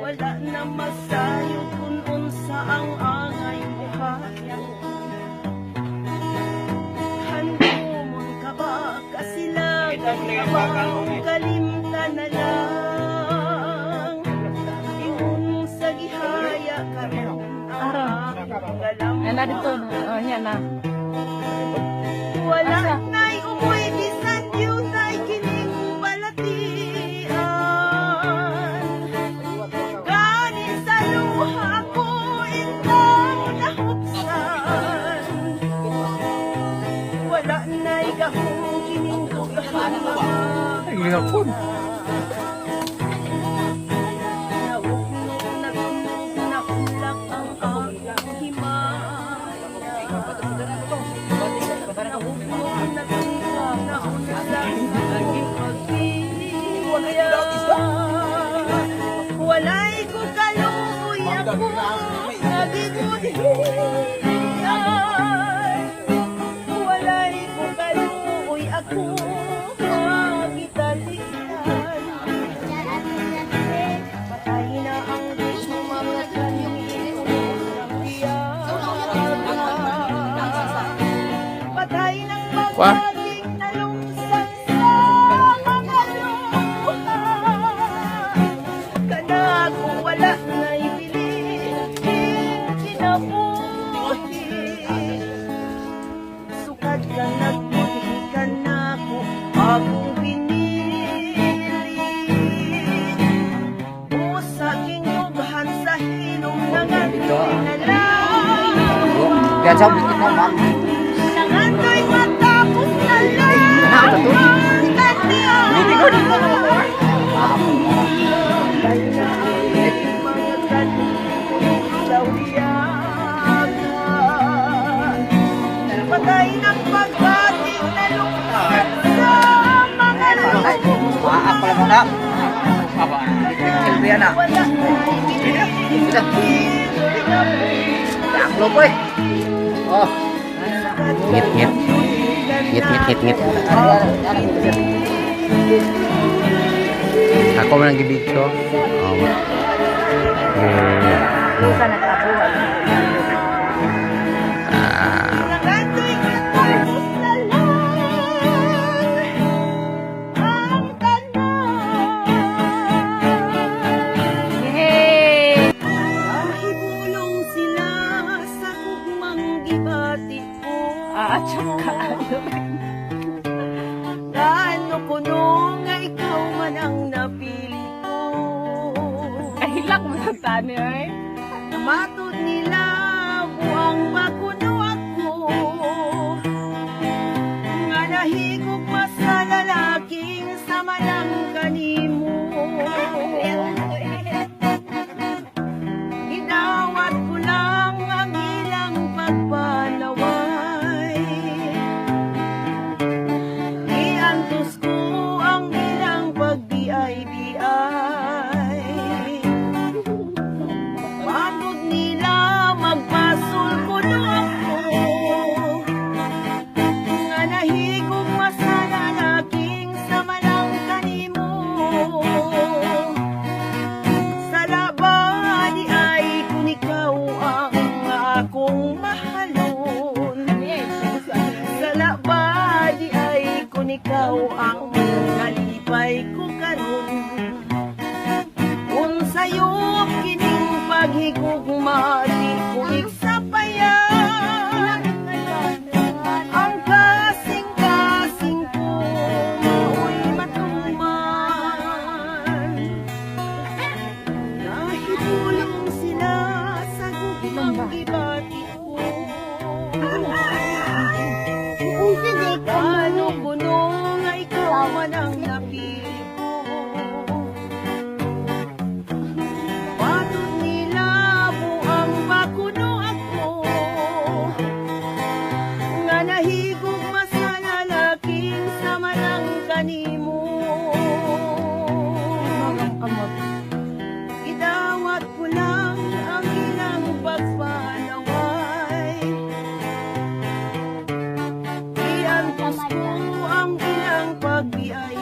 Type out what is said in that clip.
Wala na masayo kung unsa ang angay buhayan. Handumon ka ba kasilagan ka ba kalimtan na lang. Ingon sa gihaya karon ang galam. Yan na dito. Oh, yan na. Wala na'y umoy bisan yun ay kining balatian. Ganin sa luha ko ikaw nahupsan. Wala na'y gahong kining dugahan. Ay, gihapon. Naulak ang aking himaya. Walay ko kaluoy ako nagigudhiyan. Walay ko kaluoy ako magitalian. Patay na ang gusto mga kanyo patay ng magiging nalungsan sa mga luha. Kana kung wala na'y bilin, kinabuhi. Sukat ka nagbuti ka na ko akong pinili. O sa kinughan sa hilong nangandoy na lang. Kaya sabi ko na, ma'am. Nangandoy matapos na lang. Hindi ko dito. Patay ng pagbating na luksan sa mga Maaf pala mo na. Apa? Silvia na. wala Anglo po eh. Oh. Hit, hit. Hit. Ako man ang gibidyo. Nangandoy matapos na lang ang tanan. Yay! Nahibulong sila sa kugmang gibati ko. Tsaka. Gaano ko nung nga ikaw man ang napili ko. Kahilak mo sa tani, eh. Namatod nila buang makuno ako. Nga nahigog mas sa lalaking sama lang kanimo. Ginawat ko lang ang ilang pagpanaway. Iantos ko ang ilang pagbiay-biay. Pagod nila magpasul ko na ako. Nga nahigog mas sa lalaking sama lang kanimo. Sa labadi ay kung ikaw ang akong mahalon. Sa labadi ay kung ikaw ang nalipay ko karon. Kung sa'yo kining paghigugma di ko iksapayan. Ang kasing-kasing ko mao'y matuman. Nahibulong sila sa gugmang gibati ko. Paano kuno nga ikaw man ang napili ko. Patod nila buang makuno ako. Nga nahigog mas sa lalaking sama lang kanimo. Idawat ko lang ang ilang pagpanaway. Iantos ko ang ilang pagbiay.